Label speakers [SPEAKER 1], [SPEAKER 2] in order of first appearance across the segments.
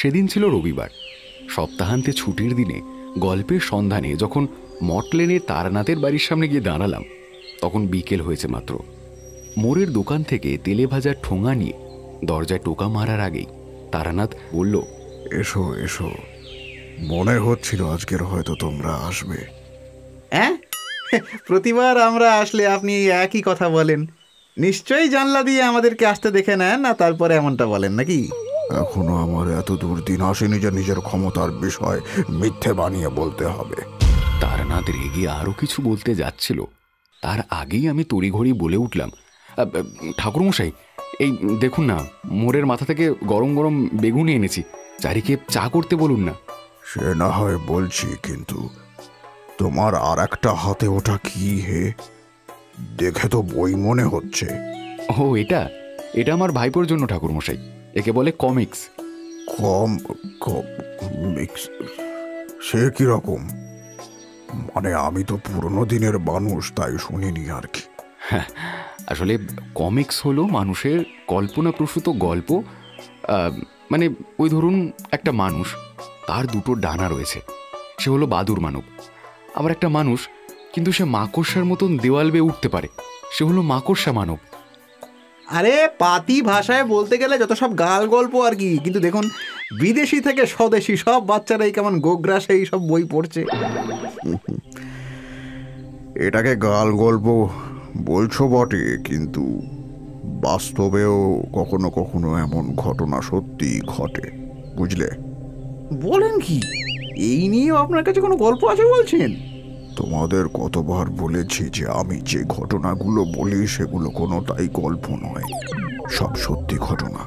[SPEAKER 1] সেদিন ছিল রবিবার। সপ্তাহান্তে ছুটির দিনে গল্পের সন্ধানে যখন মটলেনে তারানাথের বাড়ির সামনে গিয়ে দাঁড়ালাম, তখন বিকেল হয়েছে মাত্র। মোড়ের দোকান থেকে তেলে ভাজার ঠোঙা নিয়ে দরজায় টোকা মারার আগেই তারানাথ বলল,
[SPEAKER 2] এসো এসো, মনে হচ্ছিল আজকের হয়তো তোমরা আসবে।
[SPEAKER 3] হ্যাঁ, প্রতিবার আমরা আসলে আপনি একই কথা বলেন। নিশ্চয়ই জানলা দিয়ে আমাদেরকে আসতে দেখে নেন না, তারপরে এমনটা বলেন নাকি?
[SPEAKER 2] এখনো আমার এত দূর দিন আসেনি যে নিজের ক্ষমতার বিষয় মিথ্যে বানিয়ে বলতে হবে।
[SPEAKER 1] তারানাথ রেগে আরও কিছু বলতে যাচ্ছিল, তার আগেই আমি তড়িঘড়ি বলে উঠলাম, ঠাকুরমশাই, এই দেখুন না, মোড়ের মাথা থেকে গরম গরম বেগুনি এনেছি, চারিকে চা করতে বলুন না।
[SPEAKER 2] সে না হয় বলছি, কিন্তু তোমার আর একটা হাতে ওটা কি হে? দেখে তো বই মনে হচ্ছে।
[SPEAKER 1] ও, এটা এটা আমার ভাইপোর জন্য ঠাকুরমশাই, একে বলে কমিক্স।
[SPEAKER 2] কমিক্স? সে কিরকম? মানে আমি তো পুরনো দিনের মানুষ, তাই শুনিনি আর কি।
[SPEAKER 1] আসলে কমিক্স হলো মানুষের কল্পনাপ্রসূত গল্প। মানে ওই ধরুন, একটা মানুষ, তার দুটো ডানা রয়েছে, সে হলো বাদুর মানব। আবার একটা মানুষ, কিন্তু সে মাকড়সার মতন দেওয়াল বেয়ে উঠতে পারে, সে হলো মাকড়সা মানব।
[SPEAKER 3] আরে পাতি ভাষায় বলতে গেলে যত সব গাল গল্প আর কি। কিন্তু দেখুন, বিদেশি থেকে স্বদেশি সব বাচ্চারাই কেমন গোগ্রা সেই সব বই পড়ছে।
[SPEAKER 2] এটাকে গাল গল্প বলছো বটে, কিন্তু বাস্তবেও কখনো কখনো এমন ঘটনা সত্যি ঘটে, বুঝলে?
[SPEAKER 3] বলেন কি? এই নিয়েও আপনার কাছে কোনো গল্প আছে বলছেন?
[SPEAKER 2] তোমাদের কতবার বলেছি যে আমি যে ঘটনাগুলো বলি সেগুলো কোনোটাই গল্প নয়, সব সত্যি ঘটনা।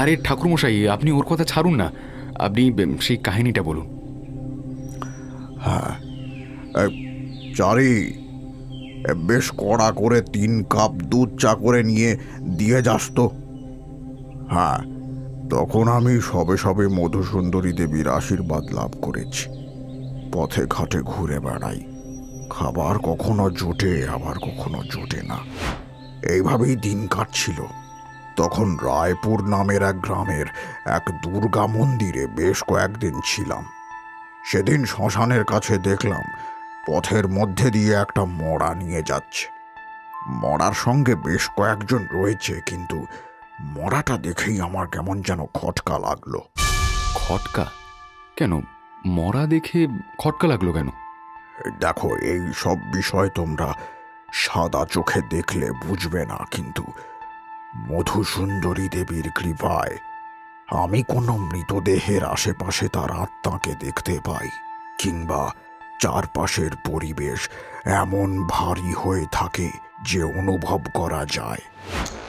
[SPEAKER 1] আরে ঠাকুরমশাই, আপনি ওর কথা ছাড়ুন না, আপনি সেই কাহিনীটা বলুন।
[SPEAKER 2] হ্যাঁ, চারি, বেশ কড়া করে 3 কাপ দুধ চা করে নিয়ে দিয়ে যাস তো। হ্যাঁ, তখন আমি সবে সবে মধুসুন্দরী দেবীর আশীর্বাদ লাভ করেছি। পথে ঘাটে ঘুরে বেড়াই, খাবার কখনো জোটে আবার কখনো জোটে না, এইভাবেই দিন কাটছিল। তখন রায়পুর নামের এক গ্রামের এক দুর্গা মন্দিরে বেশ কয়েকদিন ছিলাম। সেদিন শ্মশানের কাছে দেখলাম পথের মধ্যে দিয়ে একটা মড়া নিয়ে যাচ্ছে। মড়ার সঙ্গে বেশ কয়েকজন রয়েছে, কিন্তু মড়াটা দেখেই আমার কেমন যেন খটকা লাগলো।
[SPEAKER 1] খটকা কেন? মরা দেখে খটকা লাগলো কেন?
[SPEAKER 2] দেখো, এই সব বিষয় তোমরা সাদা চোখে দেখলে বুঝবে না, কিন্তু মধুসুন্দরী দেবীর কৃপায় আমি কোনো মৃতদেহের আশেপাশে তার আত্মাকে দেখতে পাই, কিংবা চারপাশের পরিবেশ এমন ভারী হয়ে থাকে যে অনুভব করা যায়।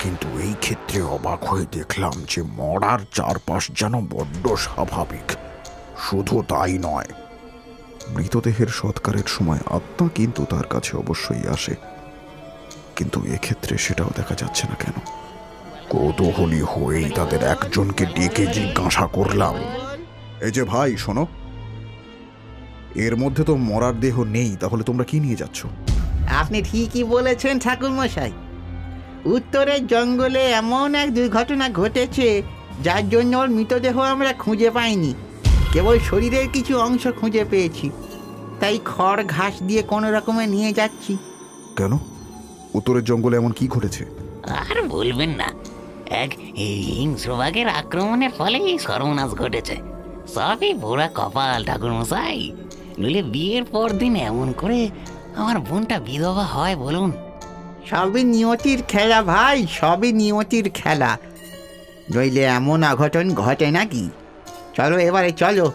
[SPEAKER 2] কিন্তু এই ক্ষেত্রে অবাক হয়ে দেখলাম যে মরার চারপাশ যেন বড্ড স্বাভাবিক। শুধু তাই নয়, মৃতদেহের সৎকারের সময় আত্মা কিন্তু তার কাছে অবশ্যই আসে, কিন্তু এক্ষেত্রে সেটাও দেখা যাচ্ছে না কেন? কৌতূহলী হয়েই তাদের একজনকে ডেকে জিজ্ঞাসা করলাম, এই যে ভাই শোনো, এর মধ্যে তো মরার দেহ নেই, তাহলে তোমরা কি নিয়ে যাচ্ছ?
[SPEAKER 3] আপনি ঠিকই বলেছেন ঠাকুরমশাই। উত্তরের জঙ্গলে এমন এক দুর্ঘটনা ঘটেছে যার জন্য ওর মৃতদেহ আমরা খুঁজে পাইনি, কেবল শরীরের কিছু অংশ খুঁজে পেয়েছি। তাই খড় ঘাস দিয়ে কোনো রকমে নিয়ে যাচ্ছি।
[SPEAKER 2] কেন? উত্তরের জঙ্গলে এমন কি ঘটেছে?
[SPEAKER 4] আর বলবেন না, এক হিংস্রবাগের আক্রমণের ফলে এই সর্বনাশ ঘটেছে। সবই পোড়া কপাল ঠাকুরমশাই, নইলে বিয়ের পর দিন এমন করে আমার বোনটা বিধবা হয় বলুন?
[SPEAKER 3] সবই নিয়তির খেলা ভাই, সবই নিয়তির খেলা, নইলে এমন অঘটন ঘটে নাকি? চলো এবারে চলো।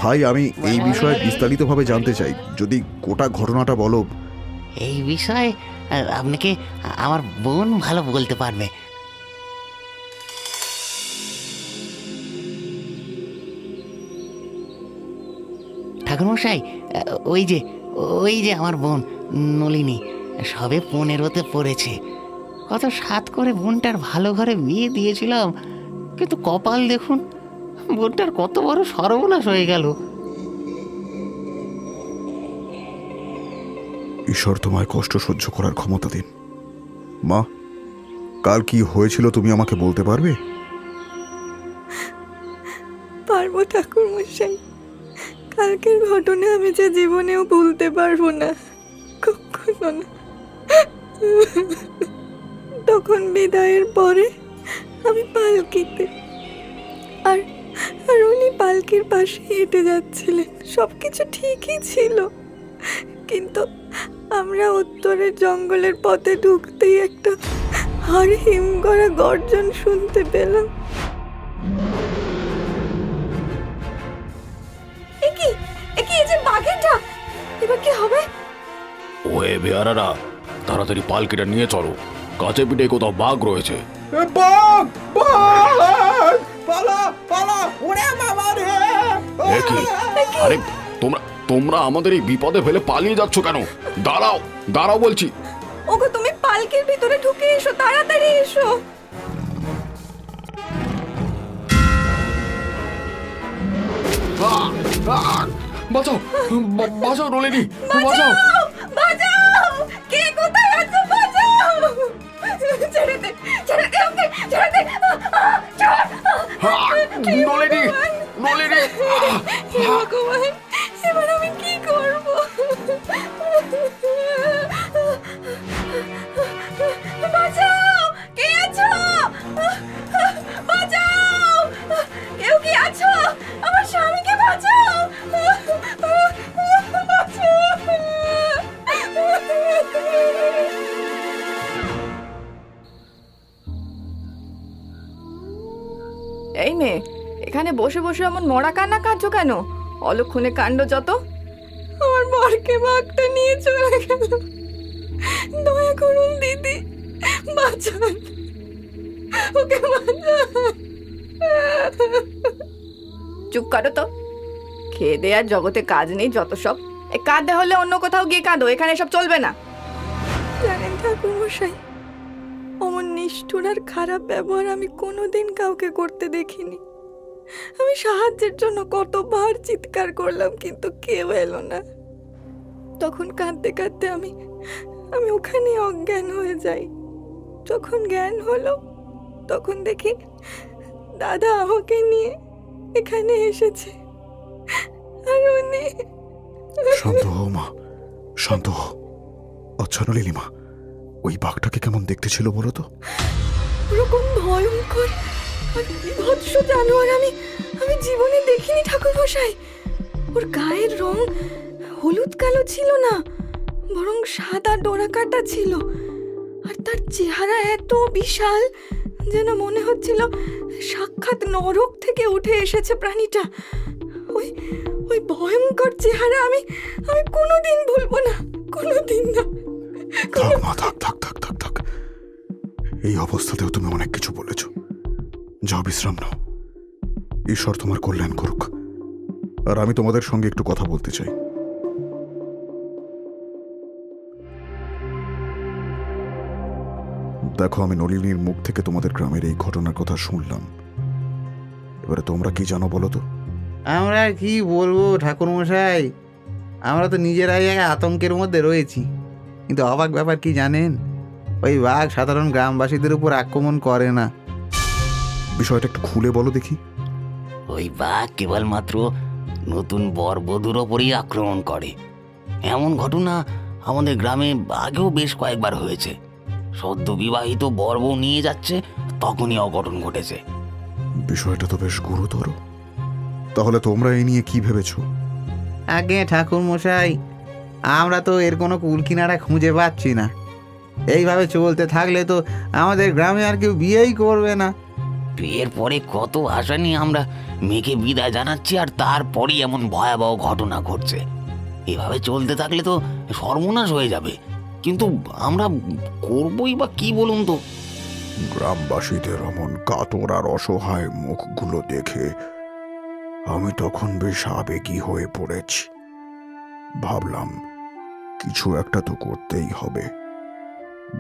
[SPEAKER 2] ভাই, আমি এই বিষয়ে বিস্তারিতভাবে জানতে চাই, যদি গোটা ঘটনাটা বলো।
[SPEAKER 4] এই বিষয়ে আপনাকে আমার বোন ভালো বলতে পারবে। ঠাকুরমশাই, ওই যে আমার বোন নলিনী, সবে 15তে পড়েছে। কত সাত করে বোনটার ভালো ঘরে বিয়ে দিয়েছিলাম, কিন্তু কপাল দেখুন, বোনটার কত বড় সর্বনাশ হয়ে গেল।
[SPEAKER 2] ঈশ্বর তোমায় কষ্ট সহ্য করার ক্ষমতা দিন। মা, কাল কি হয়েছিল তুমি আমাকে বলতে পারবে?
[SPEAKER 5] পারবো ঠাকুরমশাই, কালকের ঘটনা আমি যে জীবনেও ভুলতে পারবো না, কখনো না। তখন বিদায়ের পরে আমি পালকিতে, আর আর উনি পালকির পাশে হেঁটে যাচ্ছিলেন। সবকিছু ঠিকই ছিল, কিন্তু আমরা উত্তরের জঙ্গলের পথে ঢুকতেই একটা হাড় হিম করা গর্জন শুনতে পেলাম। এই যে বাঘের ডাক, এবার কি হবে?
[SPEAKER 1] ওয়ে বেয়ারারা, তাড়াতাড়ি পালকিটা নিয়ে চলো, কাছে পিঠে কোথাও বাঘ রয়েছে।
[SPEAKER 2] বাঘ! বাঘ! পালা পালা! ওরে বাবা রে!
[SPEAKER 1] এ কি? আরে তোমরা তোমরা আমাদের এই বিপদে ফেলে পালিয়ে যাচ্ছ কেন? দাঁড়াও দাঁড়াও বলছি।
[SPEAKER 5] ওগো, তুমি পালকির ভিতরে ঢুকে এসো, তাড়াতাড়ি এসো।
[SPEAKER 1] বাঁচাও বাঁচাও নলিনী, বাঁচাও
[SPEAKER 5] বাঁচাও! কে কোথায় আছো? বাঁচাও! ছেড়ে দে, ছেড়ে দে ওকে, ছেড়ে দে।
[SPEAKER 1] নলিনী, নলিনী!
[SPEAKER 5] ভগবান, এবার আমি কি করব? বাঁচাও! কে আছো? বাঁচাও! কেউ কি আছো? আমার স্বামীকে বাঁচাও! এই মেয়ে, এখানে বসে বসে এমন মরা কান্না কাঁদছো কেন? অলক্ষণে কাণ্ড যত। আমার বরকে বাঘটা নিয়ে চলে গেল। দয়া করুন দিদি, বাঁচান ওকে, বাঁচান। চুপ করো তো, খেয়ে দে, আর জগতে কাজ নেই যত সব। কাঁদতে হলে অন্য কোথাও গিয়ে কাঁদো, এখানে সব চলবে না। জানেন ঠাকুরমশাই, অমন নিষ্ঠুর আর খারাপ ব্যবহার আমি কোনোদিন কাউকে করতে দেখিনি। আমি সাহায্যের জন্য কতবার চিৎকার করলাম, কিন্তু কেউ এলো না। তখন কাঁদতে কাঁদতে আমি ওখানে অজ্ঞান হয়ে যাই। যখন জ্ঞান হলো, তখন দেখি দাদা আমাকে নিয়ে এখানে এসেছে, আর উনি...
[SPEAKER 2] শান্ত হও মা, শান্ত হও। আচ্ছা নলিনী মা, ওই বাঘটাকে কেমন দেখতে ছিল বলো তো?
[SPEAKER 5] ওরকম ভয়ঙ্কর আর বিভৎস জানোয়ার আমি জীবনে দেখিনি ঠাকুরমশাই। ওর গায়ের রং হলুদ কালো ছিল না, বরং সাদা ডোরা কাটা ছিল। আর তার চেহারা এত বিশাল, যেন মনে হচ্ছিল সাক্ষাৎ নরক থেকে উঠে এসেছে প্রাণীটা। ওই ভয়ঙ্কর চেহারা আমি কোনোদিন ভুলবো না, কোনোদিন না।
[SPEAKER 2] থাক মা, থাক থাক থাক থাক থাক। এই অবস্থাতেও তুমি অনেক কিছু বলেছ। যাও বিশ্রাম নাও, ঈশ্বর তোমার কল্যাণ করুক। আর আমি তোমাদের সঙ্গে একটু কথা বলতে চাই। দেখো, আমি নলিনীর মুখ থেকে তোমাদের গ্রামের এই ঘটনার কথা শুনলাম। এবারে তোমরা কি জানো বলো তো?
[SPEAKER 3] আমরা কি বলবো ঠাকুরমশাই, আমরা তো নিজেরাই এক আতঙ্কের মধ্যে রয়েছি। কিন্তু অবাক ব্যাপার কি জানেন, ওই বাঘ সাধারণ গ্রামবাসীদের উপর আক্রমণ করে না।
[SPEAKER 2] বিষয়টা একটু খুলে বলো দেখি।
[SPEAKER 4] ওই বাঘ কেবলমাত্র নতুন বরবধূর ওপরই আক্রমণ করে। এমন ঘটনা আমাদের গ্রামে আগেও বেশ কয়েকবার হয়েছে। সদ্য বিবাহিত বর বউ নিয়ে যাচ্ছে, তখনই অঘটন ঘটেছে।
[SPEAKER 2] বিষয়টা তো বেশ গুরুতর। তাহলে তোমরা এই নিয়ে কি ভেবেছো?
[SPEAKER 3] আগে ঠাকুরমশাই, আমরা তো এর কোনো কুল কিনারা খুঁজে পাচ্ছি না। এইভাবে চলতে থাকলে তো আমাদের গ্রামে আর কেউ বিয়েই করবে না।
[SPEAKER 4] বিয়ের পরে কত আশা নিয়ে আমরা মেয়েকে বিদায় জানাচ্ছি, আর তারপরই এমন ভয়াবহ ঘটনা ঘটছে। এভাবে চলতে থাকলে তো সর্বনাশ হয়ে যাবে। কিন্তু আমরা করবই বা কি বলুন তো?
[SPEAKER 2] গ্রামবাসীদের অমন কাতর আর অসহায় মুখগুলো দেখে আমি তখন বেশ আবেগী হয়ে পড়েছি। ভাবলাম কিছু একটা তো করতেই হবে।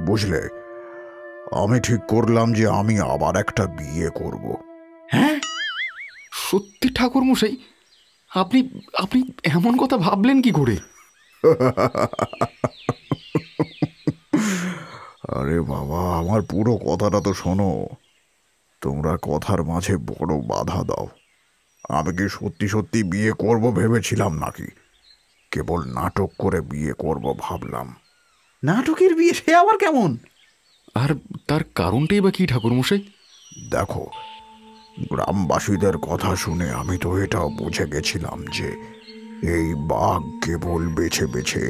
[SPEAKER 2] বুঝলে, আমি ঠিক করলাম যে আমি আবার একটা বিয়ে করব।
[SPEAKER 1] হ্যাঁ, সত্যি ঠাকুরমশাই? আপনি আপনি এমন কথা ভাবলেন কি করে?
[SPEAKER 2] আরে বাবা, আমার পুরো কথাটা তো শোনো। তোমরা কথার মাঝে বড় বাধা দাও। আমি কি সত্যি সত্যি বিয়ে করব ভেবেছিলাম নাকি কেবল নাটক করে বিয়ে করব ভাবলাম?
[SPEAKER 3] নাটকের বিয়ে সে আবার কেমন?
[SPEAKER 1] আর তার কারণটাই বা কি ঠাকুরমশাই?
[SPEAKER 2] দেখো, গ্রামবাসীদের কথা শুনে আমি তো এটাও বুঝে গেছিলাম যে এই বাঘ কেবল বেছে বেছে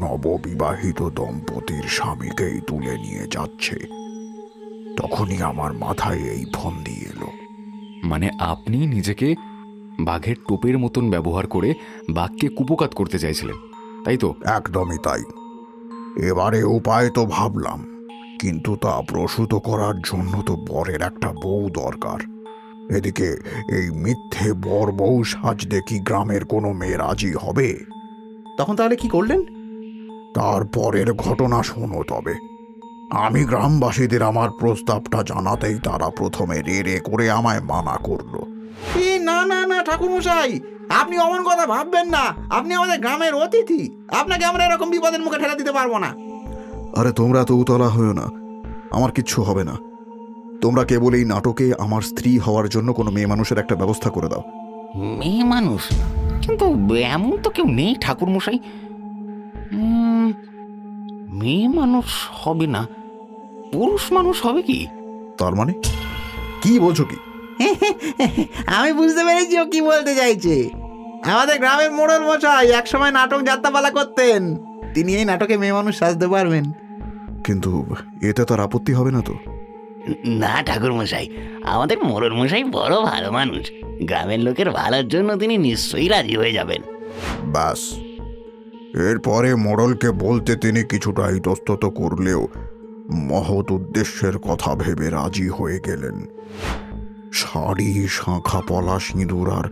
[SPEAKER 2] নববিবাহিত দম্পতির স্বামীকেই তুলে নিয়ে যাচ্ছে। তখনই আমার মাথায় এই ফন্দি এলো।
[SPEAKER 1] মানে আপনি নিজেকে বাঘের টোপের মতন ব্যবহার করে বাঘকে কুপোকাত করতে চাইছিলেন, তাই তো?
[SPEAKER 2] একদমই তাই। এবারে উপায় তো ভাবলাম, কিন্তু তা প্রসূত করার জন্য তো বরের একটা বউ দরকার। এদিকে এই মিথ্যে বর বউ সাজতে কি গ্রামের কোনো মেয়ে রাজি হবে?
[SPEAKER 3] তখন তাহলে কি করলেন?
[SPEAKER 2] তারপরের ঘটনা শোনো তবে। আমি গ্রামবাসীদের আমার প্রস্তাবটা জানাতেই তারা প্রথমে রে রে করে আমায় মানা করলো।
[SPEAKER 3] না না না ঠাকুরমশাই, আপনি অমন কথা ভাববেন না। আপনি আমাদের গ্রামের অতিথি, আপনাকে আমরা এরকম বিপদের মুখে ঠেলা দিতে পারবো না।
[SPEAKER 2] আরে তোমরা তো উতলা হয়েও না, আমার কিচ্ছু হবে না। তোমরা কেবল এই নাটকে আমার স্ত্রী হওয়ার জন্য কোনো মেয়ে মানুষের একটা ব্যবস্থা করে দাও।
[SPEAKER 4] মেয়ে মানুষ? কিন্তু এমন তো কেউ নেই ঠাকুরমশাই। মেয়ে মানুষ হবে না, পুরুষ মানুষ হবে কি?
[SPEAKER 2] তার মানে কি বলছো কি?
[SPEAKER 3] আমি বুঝতে পেরেছি ও কি বলতে চাইছে। আমাদের গ্রামের মোড়ল মশাই একসময় নাটক যাত্রাপালা করতেন, তিনি এই নাটকে মেয়ে মানুষ সাজতে পারবেন।
[SPEAKER 2] কিন্তু এতে তার আপত্তি হবে না তো?
[SPEAKER 4] না ঠাকুরমশাই, আমাদের মোড়ল মশাই বড় ভালো মানুষ, গ্রামের লোকের ভালোর জন্য তিনি নিশ্চয়ই রাজি হয়ে যাবেন।
[SPEAKER 2] ব্যাস, এরপরে মোড়লকে বলতে তিনি কিছুটা ইতস্তত করলেও মহৎ উদ্দেশ্যের কথা ভেবে রাজি হয়ে গেলেন। শাড়ি, শাঁখা পলা, সিঁদুর আর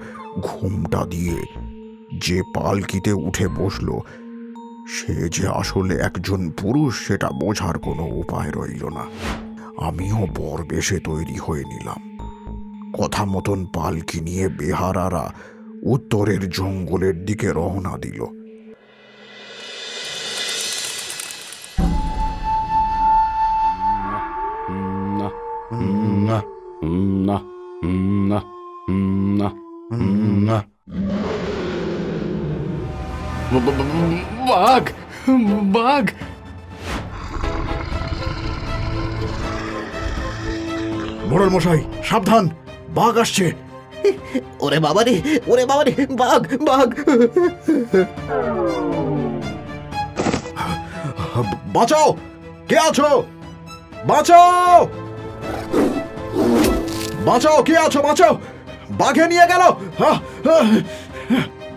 [SPEAKER 2] ঘুমটা দিয়ে যে পালকিতে উঠে বসলো, সে যে আসলে একজন পুরুষ সেটা বোঝার কোনো উপায় রইল না। আমিও বর বেশে তৈরি হয়ে নিলাম। কথা মতন পালকি নিয়ে বেহারারা উত্তরের জঙ্গলের দিকে রওনা দিল।
[SPEAKER 1] না না না না না, বাঘ বাঘ!
[SPEAKER 2] মোড়ল মশাই সাবধান, বাঘ আসছে।
[SPEAKER 3] ওরে বাবারে, ওরে বাবারে, বাঘ বাঘ!
[SPEAKER 2] বাঁচাও, কে আছো? বাঁচাও, বাঁচাও, কে আছো? বাঁচাও, বাঘে নিয়ে গেল।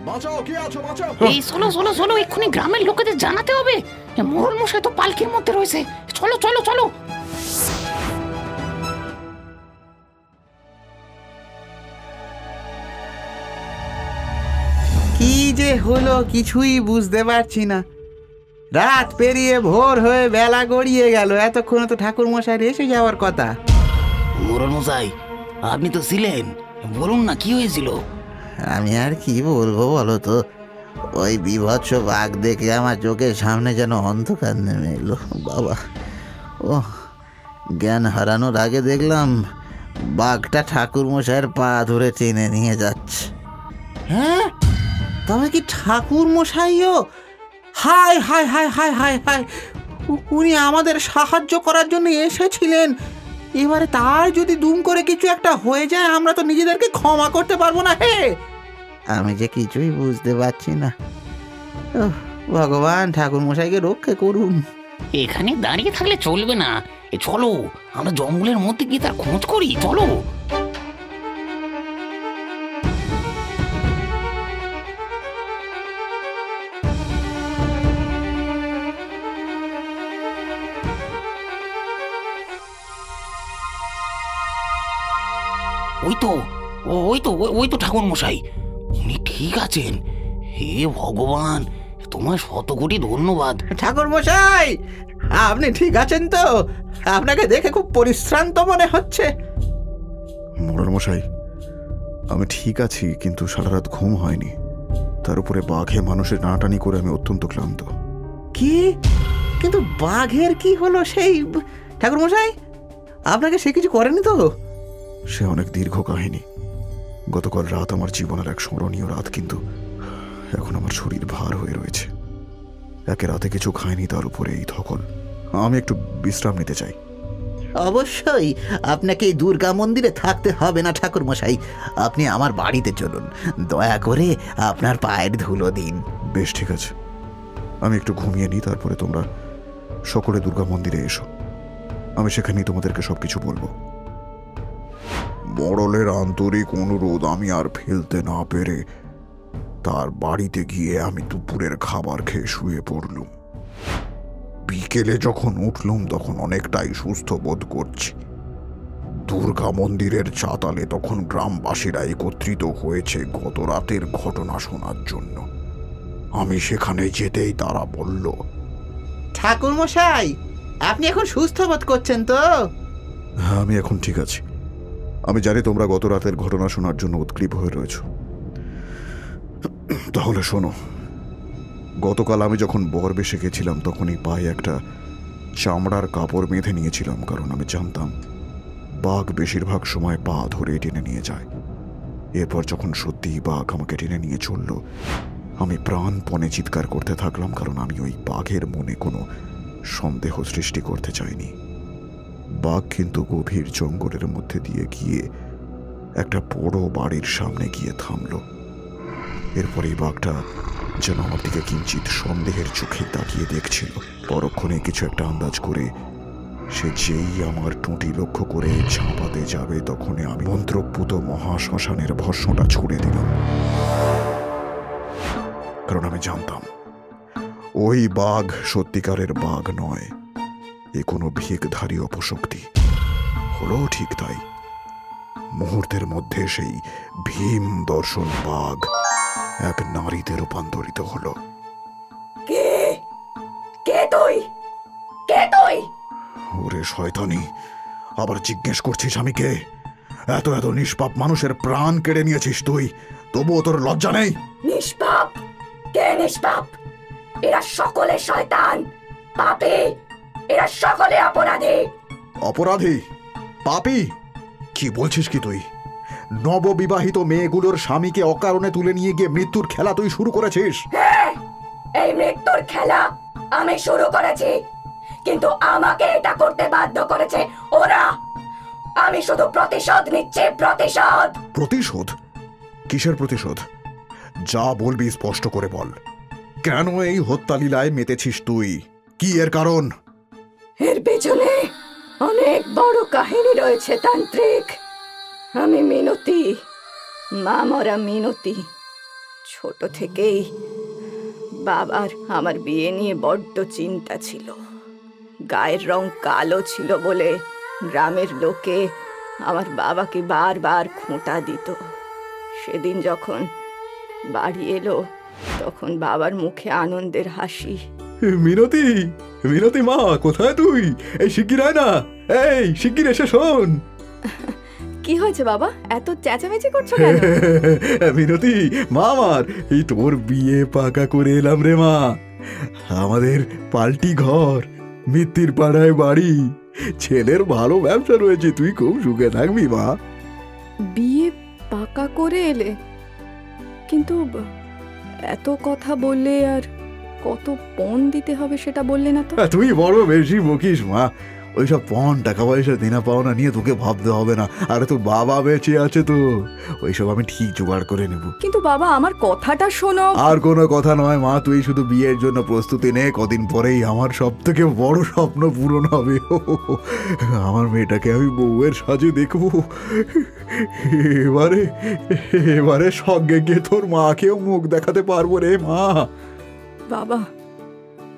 [SPEAKER 2] বাঁচাও, কে আছো? বাঁচাও।
[SPEAKER 4] এই চলো চলো চলো, এক্ষুনি গ্রামের লোকেদের জানাতে হবে। মোড়ল মশাই তো পালকির মধ্যে রয়েছে। চলো চলো চলো।
[SPEAKER 3] কি যে হলো কিছুই বুঝতে পারছি না। রাত পেরিয়ে ভোর হয়ে বেলা গড়িয়ে গেল, এতক্ষণ তো ঠাকুর মশাই এসে যাওয়ার কথা।
[SPEAKER 4] মোড়ল মশাই, আপনি তো ছিলেন, বলুন না কি হয়েছিল?
[SPEAKER 3] আমি আর কি বলবো বলো তো, ওই বিভৎস বাঘ দেখে আমার চোখের সামনে যেন অন্ধকার নেমে এলো। বাবা, ও জ্ঞান হারানোর আগে দেখলাম বাঘটা ঠাকুর মশাইয়ের পা ধরে টেনে নিয়ে যাচ্ছে। হ্যাঁ, তবে কি ঠাকুর মশাইও? হায় হায় হায় হায় হায় হায়, উনি আমাদের সাহায্য করার জন্য এসেছিলেন। এবারে তার যদি দুম করে কিছু একটা হয়ে যায়, আমরা তো নিজেদেরকে ক্ষমা করতে পারবো না। হে, আমি যে কিছুই বুঝতে পারছি না। ভগবান ঠাকুর মশাইকে রক্ষা করুন।
[SPEAKER 4] এখানে দাঁড়িয়ে থাকলে চলবে না, চলো আমরা জঙ্গলের মধ্যে গিয়ে তার খোঁজ করি। চলো। ওই তো ওই তো ওই তো ঠাকুর মশাই, উনি ঠিক আছেন। হে ভগবান, তোমার শত কোটি ধন্যবাদ।
[SPEAKER 3] ঠাকুর মশাই, আপনি ঠিক আছেন তো? আপনাকে দেখে খুব পরিশ্রান্ত মনে হচ্ছে।
[SPEAKER 2] মোড়ল মশাই, আমি ঠিক আছি, কিন্তু সারা রাত ঘুম হয়নি। তার উপরে বাঘে মানুষের টানাটানি করে আমি অত্যন্ত ক্লান্ত।
[SPEAKER 3] কি কিন্তু বাঘের কি হলো সেই ঠাকুরমশাই? আপনাকে সে কিছু করেনি তো?
[SPEAKER 2] সে অনেক দীর্ঘ কাহিনী। গতকাল রাত আমার জীবনের এক স্মরণীয় রাত, কিন্তু এখন আমার শরীর ভার হয়ে রয়েছে। একে রাতে কিছু খাইনি, তার উপরে এই ধকল। আমি একটু বিশ্রাম নিতে চাই।
[SPEAKER 3] অবশ্যই আপনাকে এই দুর্গা মন্দিরে থাকতে হবে না ঠাকুরমশাই, আপনি আমার বাড়িতে চলুন, দয়া করে আপনার পায়ের ধুলো দিন।
[SPEAKER 2] বেশ, ঠিক আছে, আমি একটু ঘুমিয়ে নিই, তারপরে তোমরা সকলে দুর্গা মন্দিরে এসো। আমি সেখানেই তোমাদেরকে সবকিছু বলবো। মরলের আন্তরিক অনুরোধ আমি আর ফেলতে না পেরে তার বাড়িতে গিয়ে আমি দুপুরের খাবার খেয়ে শুয়ে পড়লুম। বিকেলে যখন উঠলুম তখন অনেকটাই সুস্থ বোধ করছি। দুর্গা মন্দিরের চাতালে তখন গ্রামবাসীরা একত্রিত হয়েছে গত রাতের ঘটনা শোনার জন্য। আমি সেখানে যেতেই তারা বলল,
[SPEAKER 3] ঠাকুরমশাই, আপনি এখন সুস্থ বোধ করছেন তো?
[SPEAKER 2] হ্যাঁ, আমি এখন ঠিক আছি। আমি জানি তোমরা গত রাতের ঘটনা শোনার জন্য উৎগ্রীব হয়ে রয়েছ। তাহলে শোনো, গতকাল আমি যখন বরবেশে গেছিলাম তখনই পায়ে একটা চামড়ার কাপড় বেঁধে নিয়েছিলাম, কারণ আমি জানতাম বাঘ বেশিরভাগ সময় পা ধরে টেনে নিয়ে যায়। এরপর যখন সত্যিই বাঘ আমাকে টেনে নিয়ে চলল, আমি প্রাণপণে চিৎকার করতে থাকলাম, কারণ আমি ওই বাঘের মনে কোনো সন্দেহ সৃষ্টি করতে চাইনি। বাঘ কিন্তু গভীর জঙ্গলের মধ্যে দিয়ে গিয়ে একটা বড় বাড়ির সামনে গিয়ে থামল। এরপর এই বাঘটা যেন আমার দিকে কিঞ্চিত সন্দেহের চোখে তাকিয়ে দেখছিল। পরক্ষণে কিছু একটা আন্দাজ করে সে যেই আমার টুঁটি লক্ষ্য করে ঝাঁপাতে যাবে, তখনই আমি মন্ত্রপুত মহাশ্মশানের ভস্মটা ছুড়ে দিলাম। কারণ আমি জানতাম ওই বাঘ সত্যিকারের বাঘ নয়, এ কোনো ভিকধারী অপশক্তি। হলো ঠিক তাই। মুহূর্তের মধ্যে সেই ভীম দর্শন বাঘ এক নারীতে রূপান্তরিত হলো।
[SPEAKER 5] কে কে তুই? কে তুই?
[SPEAKER 2] ওরে শয়তানি, আবার জিজ্ঞেস করছিস আমি কে? এত এত নিষ্পাপ মানুষের প্রাণ কেড়ে নিয়েছিস তুই, তবুও তোর লজ্জা নেই?
[SPEAKER 5] নিষ্পাপ? কে নিষ্পাপ? এরা সকলে শয়তান, পাপী, এরা সকলে অপরাধী।
[SPEAKER 2] অপরাধী? পাপী? কি বলছিস কি তুই? নববিবাহিত মেয়েগুলোর স্বামীকে অকারণে তুলে নিয়ে গিয়ে মৃত্যুর খেলা তুই শুরু করেছিস?
[SPEAKER 5] হ্যাঁ, এই মৃত্যুর খেলা আমি শুরু করেছি, কিন্তু আমাকে এটা করতে বাধ্য করেছে ওরা। আমি শুধু প্রতিশোধ নিচ্ছি, প্রতিশোধ।
[SPEAKER 2] প্রতিশোধ? কিসের প্রতিশোধ? যা বলবি স্পষ্ট করে বল। কেন এই হত্যালীলায় মেতেছিস তুই? কি এর কারণ?
[SPEAKER 5] এর পেছনে অনেক বড় কাহিনী রয়েছে তান্ত্রিক। আমি মিনতি, মা মরা মিনতি। ছোট থেকেই বাবার আমার বিয়ে নিয়ে বড্ড চিন্তা ছিল। গায়ের রং কালো ছিল বলে গ্রামের লোকে আমার বাবাকে বারবার খোঁটা দিত। সেদিন যখন বাড়ি এলো তখন বাবার মুখে আনন্দের হাসি।
[SPEAKER 2] মিনতি, মিনতি মা, কোথায় তুই? এই শিগগির আয় না, এই শিগগির এসে শোন।
[SPEAKER 5] কি হয়েছে বাবা, এত চেঁচামেচি করছো কেন?
[SPEAKER 2] মিনতি মা আমার, এই তোর বিয়ে পাকা করে এলাম রে মা। আমাদের পাল্টি ঘর, মিত্তির পাড়ায় বাড়ি, ছেলের ভালো ব্যবসা রয়েছে, তুই খুব সুখে থাকবি মা।
[SPEAKER 5] বিয়ে পাকা করে এলে? কিন্তু এত কথা বললে আর কত পণ দিতে হবে সেটা বললে না তো?
[SPEAKER 2] তুই বড় বেশি বকিস মা। ওইসব পণ টাকা পয়সা দেনা পাওনা নিয়ে তোকে ভাবতে হবে না। আরে তোর বাবা বেঁচে আছে তো, ওইসব আমি ঠিক জোগাড় করে নেব।
[SPEAKER 5] কিন্তু বাবা, আমার কথাটা শোনো।
[SPEAKER 2] আর কোনো কথা নয় মা, তুই শুধু বিয়ের জন্য প্রস্তুতি নে। কদিন পরেই আমার সব থেকে বড় স্বপ্ন পূরণ হবে। আমার মেয়েটাকে আমি বউয়ের সাজে দেখবো। এবারে এবারে সঙ্গে গিয়ে তোর মাকেও মুখ দেখাতে পারবো রে মা।
[SPEAKER 5] বাবা,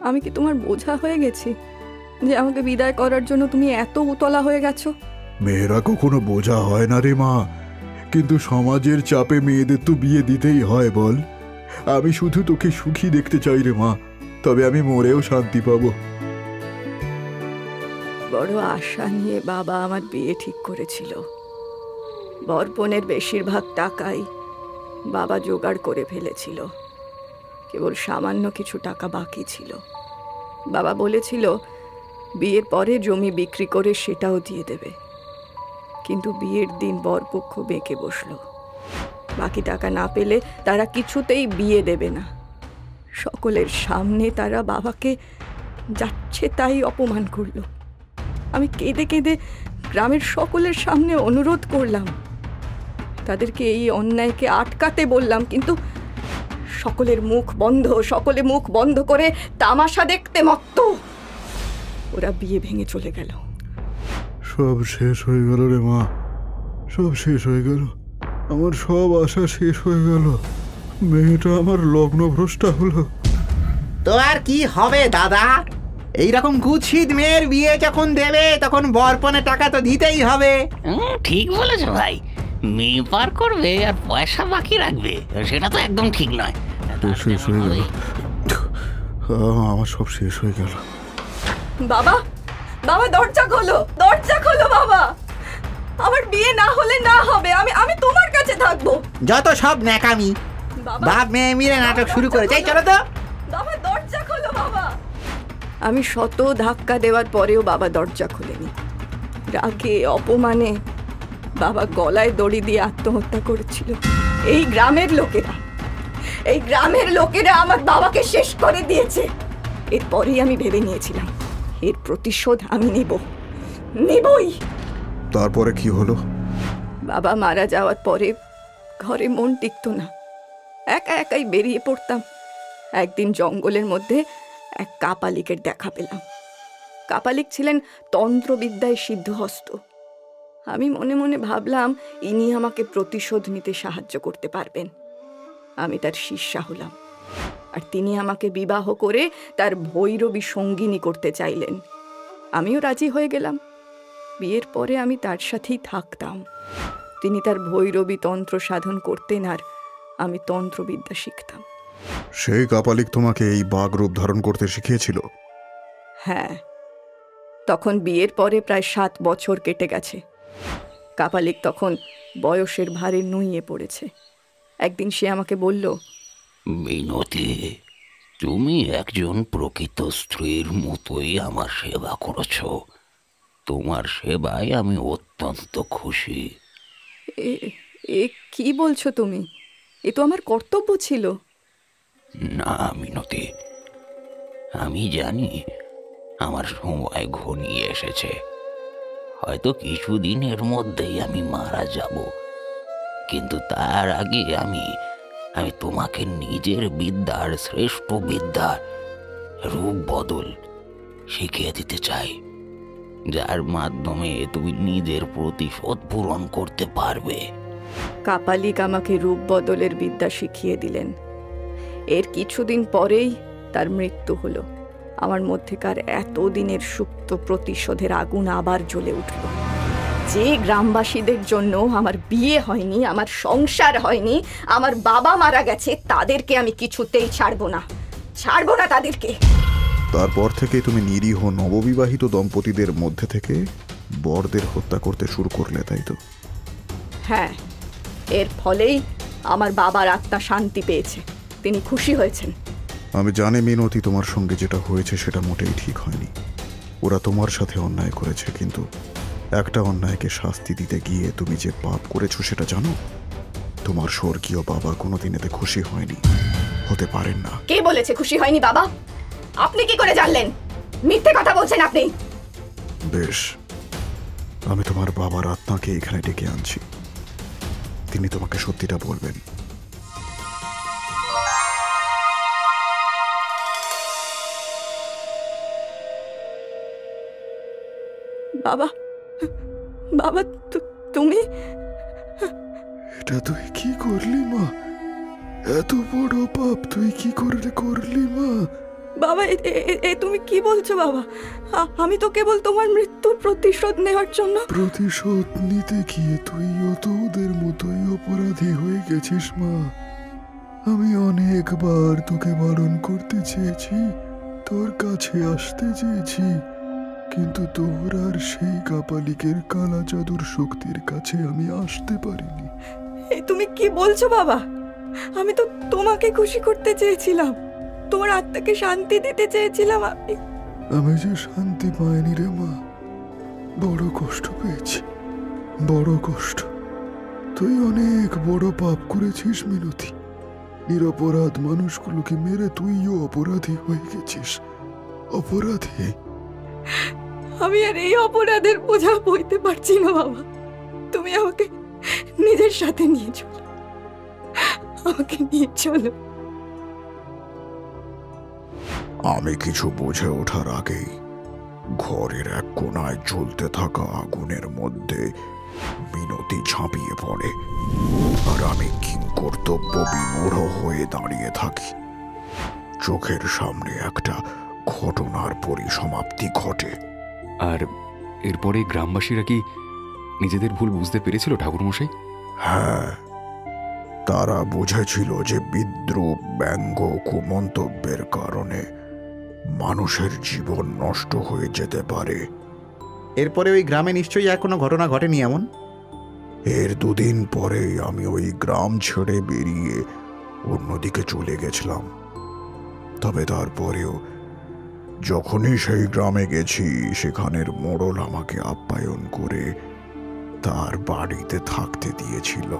[SPEAKER 5] আমি কি তোমার বোঝা হয়ে গেছি যে আমাকে বিদায় করার জন্য তুমি এত উতলা হয়ে গেছো?
[SPEAKER 2] মেয়েরা কখনো বোঝা হয় না রে মা, কিন্তু সমাজের চাপে মেয়েদের তো বিয়ে দিতেই হয় বল। আমি শুধু তোকে সুখী দেখতে চাই রে মা, তবে আমি মরেও শান্তি পাবো।
[SPEAKER 5] বড় আশা নিয়ে বাবা আমার বিয়ে ঠিক করেছিল। বরপণের বেশিরভাগ টাকাই বাবা জোগাড় করে ফেলেছিল, কেবল সামান্য কিছু টাকা বাকি ছিল। বাবা বলেছিল বিয়ের পরে জমি বিক্রি করে সেটাও দিয়ে দেবে, কিন্তু বিয়ের দিন বরপক্ষ বেঁকে বসলো। বাকি টাকা না পেলে তারা কিছুতেই বিয়ে দেবে না। সকলের সামনে তারা বাবাকে যাচ্ছে তাই অপমান করলো। আমি কেঁদে কেঁদে গ্রামের সকলের সামনে অনুরোধ করলাম, তাদেরকে এই অন্যায়কে আটকাতে বললাম, কিন্তু সকলে মুখ বন্ধ করে তামাশা দেখতে মত্ত। ওরা বিয়ে ভেঙে চলে গেল।
[SPEAKER 2] সব শেষ হয়ে গেল রে মা, সব শেষ হয়ে গেল। আমার সব আশা শেষ হয়ে গেল। মেয়েটা আমার লগ্নভ্রষ্টা হলো।
[SPEAKER 3] তো আর কি হবে দাদা, এইরকম কুৎসিত মেয়ের বিয়ে যখন দেবে তখন বরপণে টাকা তো দিতেই হবে।
[SPEAKER 4] ঠিক বলেছো ভাই, মেয়ে পার করবে আর পয়সা বাকি রাখবে, সেটা তো একদম ঠিক নয়।
[SPEAKER 2] তো শেষ হয়ে গেল, আমার সব শেষ হয়ে গেল।
[SPEAKER 5] বাবা, বাবা দরজা খোলো, দরজা খোলো বাবা। আমার বিয়ে না হলে না হবে, আমি তোমার কাছে থাকবো।
[SPEAKER 3] যত সব ন্যাকামি, বাপ মেয়ে মিলে নাটক শুরু করেছে। চলো তো
[SPEAKER 5] বাবা, দরজা খোলো বাবা। আমি শত ধাক্কা দেওয়ার পরেও বাবা দরজা খোলেনি। রাগে অপমানে বাবা গলায় দড়ি দিয়ে আত্মহত্যা করেছিল। এই গ্রামের লোকেরা আমার বাবাকে শেষ করে দিয়েছে। এরপরেই আমি ভেবে নিয়েছিলাম এর প্রতিশোধ আমি নেবই।
[SPEAKER 2] তারপরে কি হলো?
[SPEAKER 5] বাবা মারা যাওয়ার পরে ঘরে মন টিকতো না, একা একাই বেরিয়ে পড়তাম। একদিন জঙ্গলের মধ্যে এক কাপালিকের দেখা পেলাম। কাপালিক ছিলেন তন্ত্রবিদ্যায় সিদ্ধহস্ত। আমি মনে মনে ভাবলাম ইনি আমাকে প্রতিশোধ নিতে সাহায্য করতে পারবেন। আমি তার শিষ্যা হলাম, আর তিনি আমাকে বিবাহ করে তার ভৈরবী সঙ্গিনী করতে চাইলেন। আমিও রাজি হয়ে গেলাম। বিয়ের পরে আমি তার সাথেই থাকতাম। তিনি তার ভৈরবী তন্ত্র সাধন করতেন আর আমি তন্ত্রবিদ্যা শিখতাম।
[SPEAKER 2] সেই কাপালিক তোমাকে এই বাঘ রূপ ধারণ করতে শিখিয়েছিল?
[SPEAKER 5] হ্যাঁ, তখন বিয়ের পরে প্রায় 7 বছর কেটে গেছে। কাপালিক তখন বয়সের ভারে নুইয়ে পড়েছে। একদিন সে আমাকে বলল,
[SPEAKER 4] মিনতি, তুমি একজন প্রকৃত স্ত্রীর মতোই আমার সেবা করেছ। তোমার সেবায় আমি অত্যন্ত খুশি।
[SPEAKER 5] এ কি বলছো তুমি? এ তো আমার কর্তব্য ছিল।
[SPEAKER 4] না মিনতি, আমি জানি আমার সময় ঘনিয়ে এসেছে। হয়তো কিছুদিনের মধ্যেই আমি মারা যাব, কিন্তু তার আগে আমি তোমাকে নিজের বিদ্যার শ্রেষ্ঠ বিদ্যা রূপ বদল শিখিয়ে দিতে চাই, যার মাধ্যমে তুমি নিজের প্রতিশোধ পূরণ করতে পারবে।
[SPEAKER 5] কাপালিক আমাকে রূপ বদলের বিদ্যা শিখিয়ে দিলেন। এর কিছুদিন পরেই তার মৃত্যু হলো। আমার মধ্যেকার এতদিনের সুপ্ত প্রতিশোধের আগুন আবার জ্বলে উঠল। যে গ্রামবাসীদের জন্য আমার বিয়ে হয়নি, আমার সংসার হয়নি, আমার বাবা মারা গেছে, তাদেরকে আমি কিছুতেই ছাড়বো না তাদেরকে।
[SPEAKER 2] তারপর থেকে তুমি নিরীহ নববিবাহিত দম্পতিদের মধ্যে থেকে বরদের হত্যা করতে শুরু করলে, তাই তো?
[SPEAKER 5] হ্যাঁ, এর ফলেই আমার বাবার আত্মা শান্তি পেয়েছে, তিনি খুশি হয়েছেন।
[SPEAKER 2] আমি জানি মিনতি, তোমার সঙ্গে যেটা হয়েছে সেটা মোটেই ঠিক হয়নি। ওরা তোমার সাথে অন্যায় করেছে, কিন্তু একটা অন্যায়কে শাস্তি দিতে গিয়ে তুমি যে পাপ করেছো সেটা জানো? তোমার স্বর্গীয় বাবা কোনোদিন এতে খুশি হয়নি, হতে পারেন না।
[SPEAKER 5] কে বলেছে খুশি হয়নি বাবা? আপনি কি করে জানলেন? মিথ্যে কথা বলছেন আপনি।
[SPEAKER 2] বেশ, আমি তোমার বাবার আত্মাকে এখানে ডেকে আনছি, তিনি তোমাকে সত্যিটা বলবেন।
[SPEAKER 5] বাবা, বাবা তুমি?
[SPEAKER 2] এটা তুই কি করলি মা? এত বড় পাপ তুই কি করে করলি মা?
[SPEAKER 5] বাবা, এ তুমি কি বলছো বাবা? আমি তো কেবল তোমার মৃত্যুর প্রতিশোধ নেওয়ার জন্য।
[SPEAKER 2] প্রতিশোধ নিতে গিয়ে তুইও তো ওদের মতোই অপরাধী হয়ে গেছিস মা। আমি অনেকবার তোকে বারণ করতে চেয়েছি, তোর কাছে আসতে চেয়েছি, কিন্তু তোর আর সেই কাপালিকের কালা জাদুর শক্তির কাছে আমি আসতে পারিনি।
[SPEAKER 5] তুমি কি বলছো বাবা? আমি তো তোমাকে খুশি করতে চেয়েছিলাম। তোমার আত্মাকে শান্তি দিতে চেয়েছিলাম আমি।
[SPEAKER 2] আমি যে শান্তি পাইনি রে মা, বড় কষ্ট পেয়েছি, বড় কষ্ট। তুই অনেক বড় পাপ করেছিস মিনতি। নিরপরাধ মানুষগুলোকে মেরে তুইও অপরাধী হয়ে গেছিস, অপরাধী।
[SPEAKER 5] আমি আর এই অপরাধের বোঝা বইতে পারছি না বাবা। তুমি আমাকে নিজের সাথে নিয়ে চলো, আমাকে নিয়ে চলো।
[SPEAKER 2] আমি কিছু বুঝে ওঠার আগেই ঘরের এক কোণায় জ্বলতে থাকা আগুনের মধ্যে মিনতি ঝাঁপিয়ে পড়ে, আর আমি কিংকর্তব্য বিমূঢ় হয়ে দাঁড়িয়ে থাকি। চোখের সামনে একটা ঘটনার পরিসমাপ্তি ঘটে।
[SPEAKER 1] আর এরপরে গ্রামবাসীরা কি নিজেদের ভুল বুঝতে পেরেছিল ঠাকুরমশাই?
[SPEAKER 2] হ্যাঁ, তারা বুঝেছিল যে বিদ্রুপ, ব্যঙ্গ, কুমন্তব্যের কারণে মানুষের জীবন নষ্ট হয়ে যেতে পারে।
[SPEAKER 3] এরপরে ওই গ্রামে নিশ্চয়ই আর কোনো ঘটনা ঘটেনি এমন?
[SPEAKER 2] এর দুদিন পরেই আমি ওই গ্রাম ছেড়ে বেরিয়ে অন্যদিকে চলে গেছিলাম। তবে তারপরেও যখনই সেই গ্রামে গেছি, সেখানের মোড়ল আমাকে আপ্যায়ন করে তার বাড়িতে থাকতে দিয়েছিল।